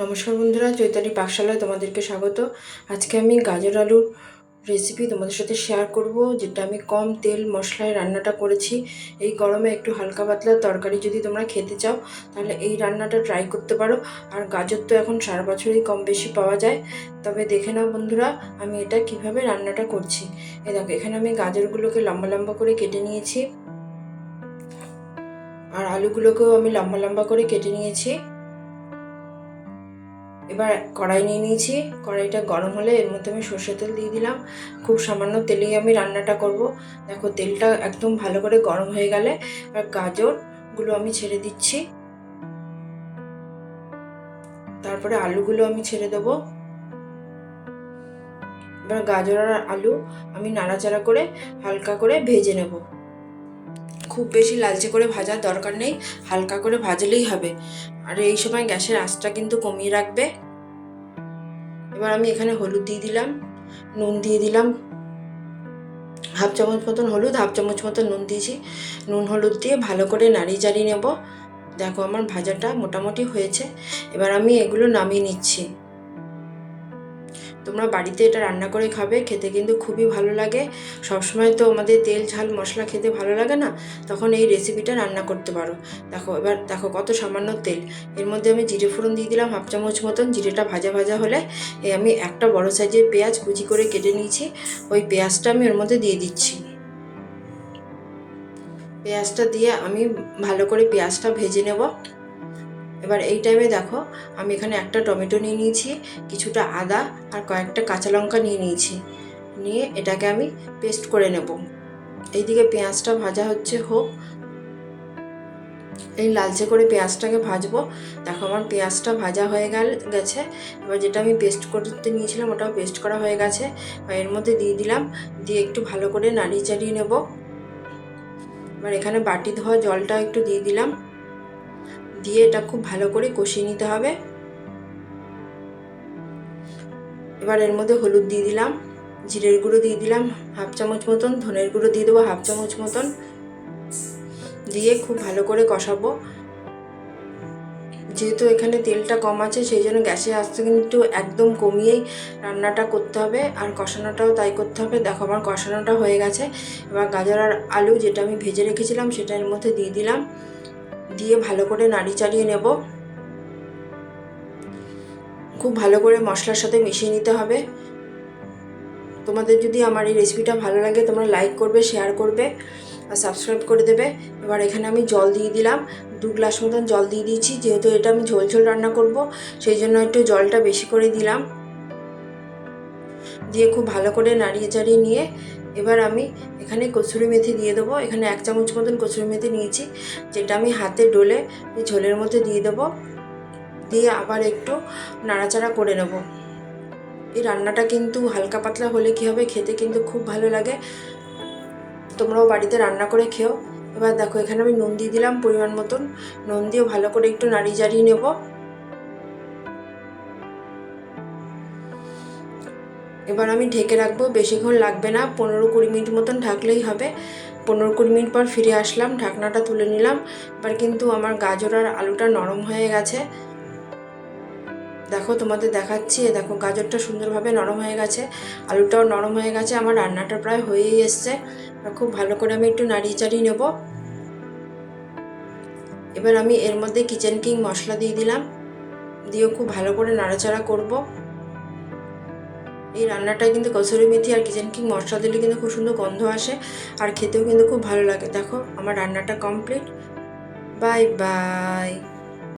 নমস্কার বন্ধুরা, চৈতালি পাকশালায় তোমাদেরকে স্বাগত। আজকে আমি গাজর আলুর রেসিপি তোমাদের সাথে শেয়ার করব, যেটা আমি কম তেল মশলায় রান্নাটা করেছি। এই গরমে একটু হালকা পাতলা তরকারি যদি তোমরা খেতে চাও তাহলে এই রান্নাটা ট্রাই করতে পারো। আর গাজর তো এখন সারা বছরই কম বেশি পাওয়া যায়। তবে দেখে নাও বন্ধুরা, আমি এটা কিভাবে রান্নাটা করছি। এই দেখো, এখানে আমি গাজরগুলোকে লম্বা লম্বা করে কেটে নিয়েছি, আর আলুগুলোকেও আমি লম্বা লম্বা করে কেটে নিয়েছি। এবার কড়াই নিয়ে নিয়েছি। কড়াইটা গরম হলে এর মধ্যে আমি সর্ষের তেল দিয়ে দিলাম। খুব সামান্য তেলেই আমি রান্নাটা করব। দেখো, তেলটা একদম ভালো করে গরম হয়ে গেলে এবার গাজরগুলো আমি ছেড়ে দিচ্ছি। তারপরে আলুগুলো আমি ছেড়ে দেবো। এবার গাজর আর আলু আমি নাড়াচাড়া করে হালকা করে ভেজে নেব। খুব বেশি লালচে করে ভাজার দরকার নেই, হালকা করে ভাজলেই হবে। আর এই সময় গ্যাসের আঁচটা কিন্তু কমিয়ে রাখবে। এবার আমি এখানে হলুদ দিয়ে দিলাম, নুন দিয়ে দিলাম, হাফ চামচ মতন হলুদ, হাফ চামচ মতন নুন দিয়েছি। নুন হলুদ দিয়ে ভালো করে নাড়িয়ে চাড়িয়ে নেব। দেখো, আমার ভাজাটা মোটামুটি হয়েছে। এবার আমি এগুলো নামিয়ে নিচ্ছি। তোমরা বাড়িতে এটা রান্না করে খাবে, খেতে কিন্তু খুবই ভালো লাগে। সবসময় তো আমাদের তেল ঝাল মশলা খেতে ভালো লাগে না, তখন এই রেসিপিটা রান্না করতে পারো। দেখো, এবার দেখো কত সামান্য তেল। এর মধ্যে আমি জিরে ফোড়ন দিয়ে দিলাম হাফ চামচ মতন। জিরেটা ভাজা ভাজা হলে আমি একটা বড় সাইজের পেঁয়াজ কুচি করে কেটে নিয়েছি, ওই পেঁয়াজটা আমি এর মধ্যে দিয়ে দিচ্ছি। পেঁয়াজটা দিয়ে আমি ভালো করে পেঁয়াজটা ভেজে নেব। এবার এই টাইমে দেখো, আমি এখানে একটা টমেটো নিয়ে নিয়েছি, কিছুটা আদা আর কয়েকটা কাঁচা লঙ্কা নিয়ে নিয়েছি। নিয়ে এটাকে আমি পেস্ট করে নেব। এইদিকে পেঁয়াজটা ভাজা হচ্ছে, হোক। এই লালচে করে পেঁয়াজটাকে ভাজবো। দেখো, আমার পেঁয়াজটা ভাজা হয়ে গেছে। এবার যেটা আমি পেস্ট করতে নিয়েছিলাম ওটাও পেস্ট করা হয়ে গেছে। এর মধ্যে দিয়ে দিলাম, দিয়ে একটু ভালো করে নাড়িয়ে চাড়িয়ে নেব। এবার এখানে বাটি ধোয়া জলটা একটু দিয়ে দিলাম, দিয়ে এটা খুব ভালো করে কষিয়ে নিতে হবে। এবার এর মধ্যে হলুদ দিয়ে দিলাম, জিরের গুঁড়ো দিয়ে দিলাম হাফ চামচ মতন, ধনের গুঁড়ো দিয়ে দেবো হাফ চামচ মতন, দিয়ে খুব ভালো করে কষাবো। যেহেতু এখানে তেলটা কম আছে, সেই জন্য গ্যাসের আঁচটা কিন্তু একদম কমিয়েই রান্নাটা করতে হবে, আর কষানোটাও তাই করতে হবে। দেখো, আমার কষানোটা হয়ে গেছে। এবার গাজর আর আলু যেটা আমি ভেজে রেখেছিলাম সেটা এর মধ্যে দিয়ে দিলাম, দিয়ে ভালো করে নাড়িয়ে চাড়িয়ে নেব। খুব ভালো করে মশলার সাথে মিশিয়ে নিতে হবে। তোমাদের যদি আমার এই রেসিপিটা ভালো লাগে তোমরা লাইক করবে, শেয়ার করবে আর সাবস্ক্রাইব করে দেবে। এবার এখানে আমি জল দিয়ে দিলাম, 2 গ্লাস মতন জল দিয়ে দিয়েছি। যেহেতু এটা আমি ঝোল ঝোল রান্না করব, সেই জন্য একটু জলটা বেশি করে দিলাম। দিয়ে খুব ভালো করে নাড়িয়ে চাড়িয়ে নিয়ে এবার আমি এখানে কসুরি মেথি দিয়ে দেবো। এখানে 1 চামচ মতন কসুরি মেথি নিয়েছি, যেটা আমি হাতে ডলে এই ঝোলের মধ্যে দিয়ে দেবো। দিয়ে আবার একটু নাড়াচাড়া করে নেব। এই রান্নাটা কিন্তু হালকা পাতলা হলে কী হবে, খেতে কিন্তু খুব ভালো লাগে। তোমরাও বাড়িতে রান্না করে খেও। এবার দেখো, এখানে আমি নুন দিয়ে দিলাম পরিমাণ মতন। নুন দিয়ে ভালো করে একটু নাড়িয়ে চাড়িয়ে নেব। এবার আমি ঢেকে রাখবো, বেশিক্ষণ লাগবে না, 15-20 মিনিট মতন ঢাকলেই হবে। 15-20 মিনিট পর ফিরে আসলাম, ঢাকনাটা তুলে নিলাম। এবার কিন্তু আমার গাজর আর আলুটা নরম হয়ে গেছে। দেখো, তোমাদের দেখাচ্ছি। দেখো, গাজরটা সুন্দরভাবে নরম হয়ে গেছে, আলুটাও নরম হয়ে গেছে। আমার রান্নাটা প্রায় হয়েই এসছে। খুব ভালো করে আমি একটু নাড়িয়ে চাড়িয়ে নেব। এবার আমি এর মধ্যে কিচেন কিং মশলা দিয়ে দিলাম, দিয়ে খুব ভালো করে নাড়াচাড়া করব। এই রান্নাটায় কিন্তু কসুরি মেথি আর কিচেন কিং মশলা দিলে কিন্তু খুব সুন্দর গন্ধ আসে, আর খেতেও কিন্তু খুব ভালো লাগে। দেখো, আমার রান্নাটা কমপ্লিট। Bye bye.